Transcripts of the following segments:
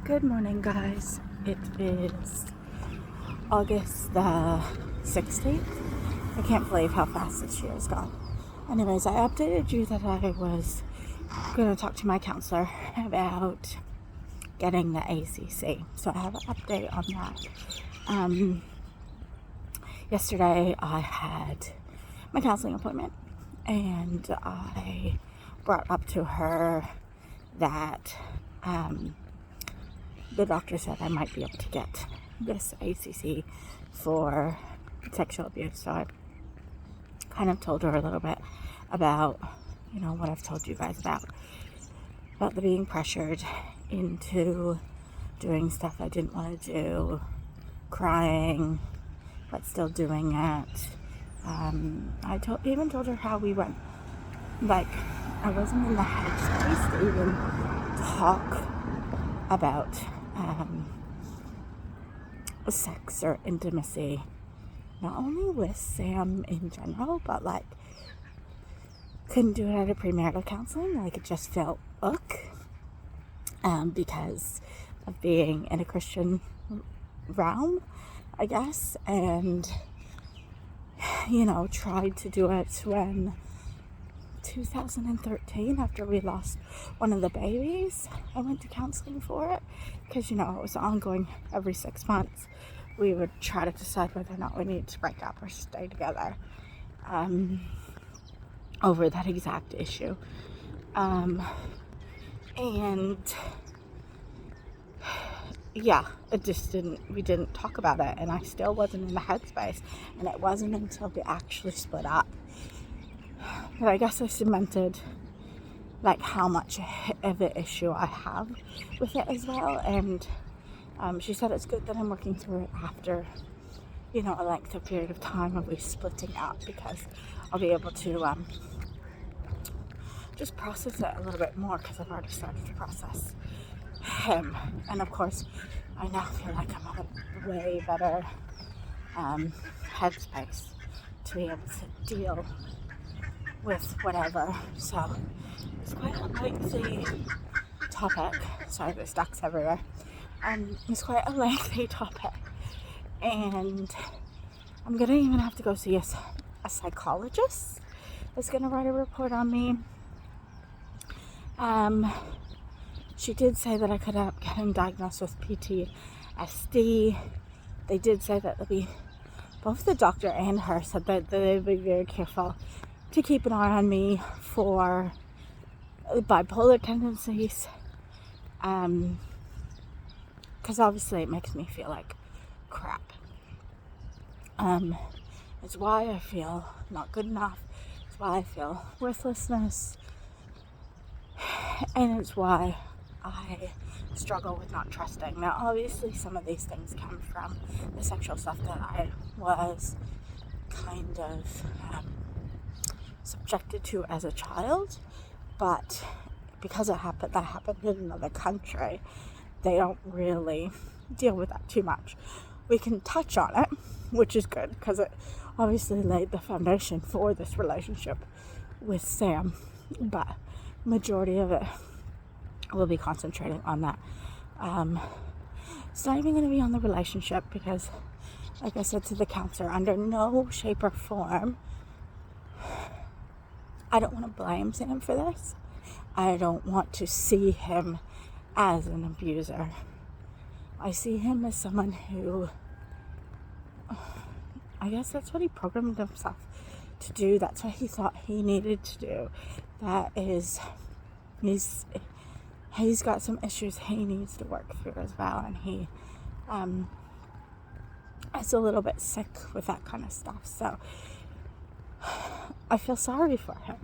Good morning, guys. It is August the 16th. I can't believe how fast this year has gone. Anyways, I updated you that I was going to talk to my counselor about getting the ACC. So I have an update on that. Yesterday I had my counseling appointment, and I brought up to her that the doctor said I might be able to get this ACC for sexual abuse. So I kind of told her a little bit about, what I've told you guys about the being pressured into doing stuff I didn't want to do, crying, but still doing it. I even told her how we went, like, I wasn't in the headspace to even talk about sex or intimacy, not only with Sam in general, but like couldn't do it at a premarital counseling. Like, it just felt because of being in a Christian realm, I guess, and tried to do it when 2013, after we lost one of the babies. I went to counseling for it because it was ongoing. Every 6 months we would try to decide whether or not we needed to break up or stay together over that exact issue, and we didn't talk about it, and I still wasn't in the headspace, and it wasn't until we actually split up that I guess I cemented like how much of an issue I have with it as well. And she said it's good that I'm working through it after a lengthy period of time of we splitting up, because I'll be able to just process it a little bit more, because I've already started to process him. And of course I now feel like I'm on a way better headspace to be able to deal with whatever. So it's quite a lengthy topic. Sorry, there's ducks everywhere. It's quite a lengthy topic, and I'm gonna even have to go see a psychologist that's gonna write a report on me. She did say that I could end up getting diagnosed with PTSD. They did say that both the doctor and her said that they'd be very careful to keep an eye on me for bipolar tendencies, because obviously it makes me feel like crap. It's why I feel not good enough. It's why I feel worthlessness, and it's why I struggle with not trusting. Now, obviously, some of these things come from the sexual stuff that I was kind of subjected to as a child, but because that happened in another country, they don't really deal with that too much. We can touch on it, which is good, because it obviously laid the foundation for this relationship with Sam, but majority of it will be concentrating on that. It's not even going to be on the relationship, because like I said to the counselor, under no shape or form, I don't want to blame Sam for this. I don't want to see him as an abuser. I see him as someone who, I guess that's what he programmed himself to do. That's what he thought he needed to do. That is, he's got some issues he needs to work through as well, and he is a little bit sick with that kind of stuff. So I feel sorry for him.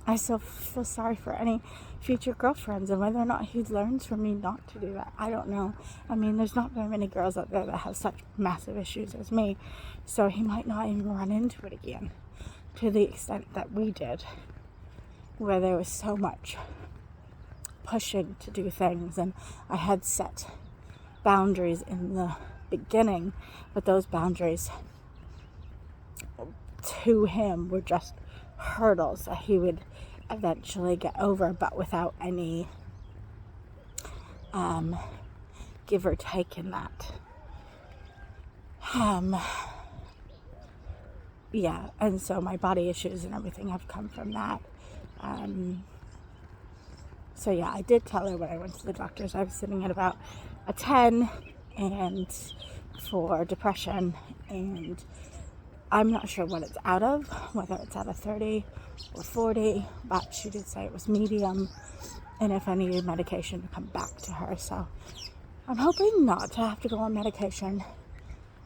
I still feel sorry for any future girlfriends, and whether or not he learns from me not to do that, I don't know. I mean, there's not very many girls out there that have such massive issues as me, so he might not even run into it again to the extent that we did, where there was so much pushing to do things, and I had set boundaries in the beginning, but those boundaries to him were just hurdles that he would eventually get over, but without any give or take in that. Yeah, and so my body issues and everything have come from that. So yeah, I did tell her when I went to the doctors I was sitting at about a 10 and for depression, and I'm not sure what it's out of, whether it's out of 30 or 40, but she did say it was medium, and if I needed medication to come back to her. So I'm hoping not to have to go on medication.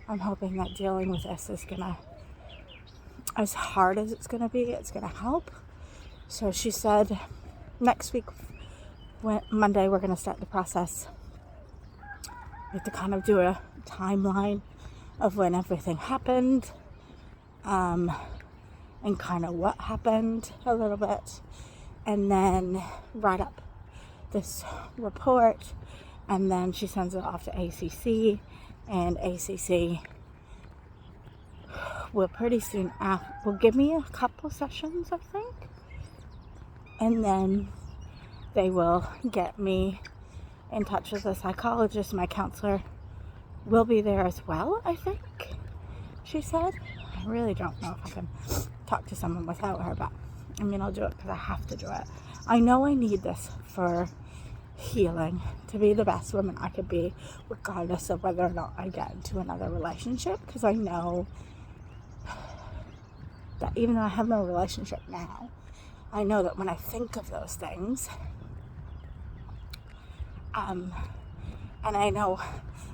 I'm hoping that dealing with this is gonna, as hard as it's gonna be, it's gonna help. So she said next week, Monday, we're gonna start the process. We have to kind of do a timeline of when everything happened, and kind of what happened a little bit, and then write up this report, and then she sends it off to ACC, and ACC will pretty soon will give me a couple sessions, I think, and then they will get me in touch with a psychologist. My counselor will be there as well, I think, she said. I really don't know if I can talk to someone without her, but I mean, I'll do it because I have to do it. I know I need this for healing, to be the best woman I could be, regardless of whether or not I get into another relationship, because I know that even though I have no relationship now, I know that when I think of those things, and I know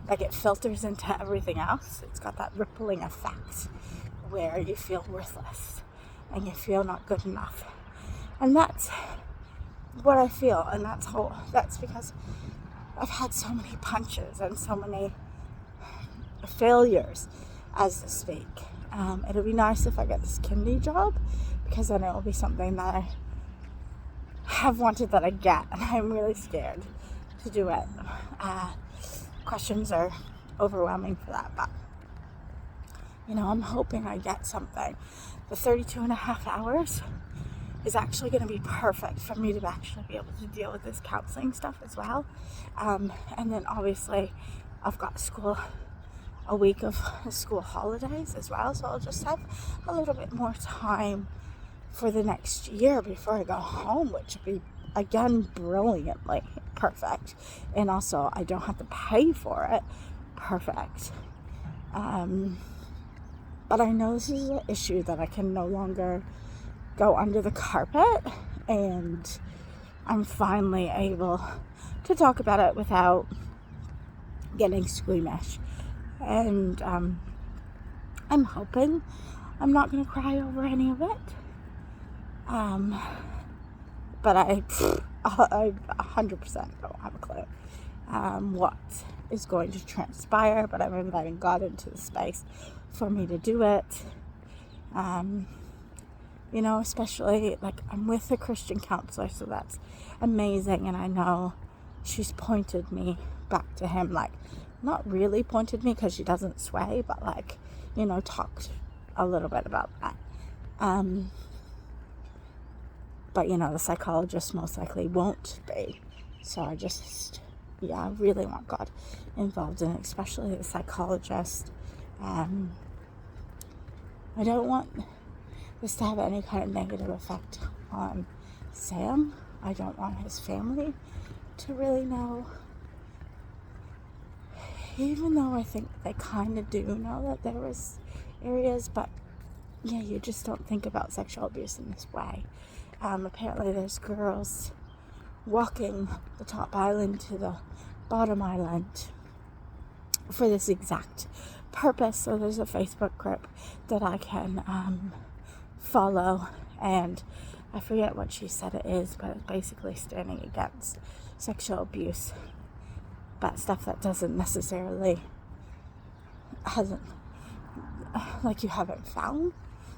like it filters into everything else, it's got that rippling effect where you feel worthless and you feel not good enough. And that's what I feel, and that's because I've had so many punches and so many failures, as to speak. It'll be nice if I get this kindy job, because then it will be something that I have wanted that I get, and I'm really scared to do it. Questions are overwhelming for that, but I'm hoping I get something. The 32 and a half hours is actually going to be perfect for me to actually be able to deal with this counseling stuff as well. And then obviously I've got a week of school holidays as well, so I'll just have a little bit more time for the next year before I go home, which would be, again, brilliantly perfect. And also I don't have to pay for it. Perfect. But I know this is an issue that I can no longer go under the carpet, and I'm finally able to talk about it without getting squeamish. And I'm hoping I'm not going to cry over any of it. But I 100% don't have a clue what is going to transpire, but I'm inviting God into the space for me to do it. Especially, like, I'm with a Christian counselor, so that's amazing, and I know she's pointed me back to him, like, not really pointed me because she doesn't sway, but like, talked a little bit about that. But the psychologist most likely won't be, so I really want God involved in it, especially the psychologist. I don't want this to have any kind of negative effect on Sam. I don't want his family to really know, even though I think they kind of do know that there was areas, but yeah, you just don't think about sexual abuse in this way. Apparently there's girls walking the top island to the bottom island for this exact purpose. So there's a Facebook group that I can follow, and I forget what she said it is, but it's basically standing against sexual abuse, but stuff that doesn't necessarily like you haven't found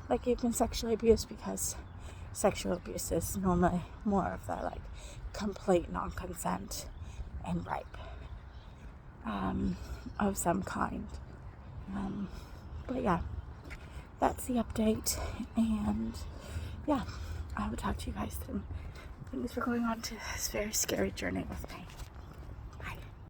like you've been sexually abused, because sexual abuse is normally more of the like complete non-consent and rape of some kind. But yeah, that's the update, and yeah, I will talk to you guys soon. Thanks for going on to this very scary journey with me.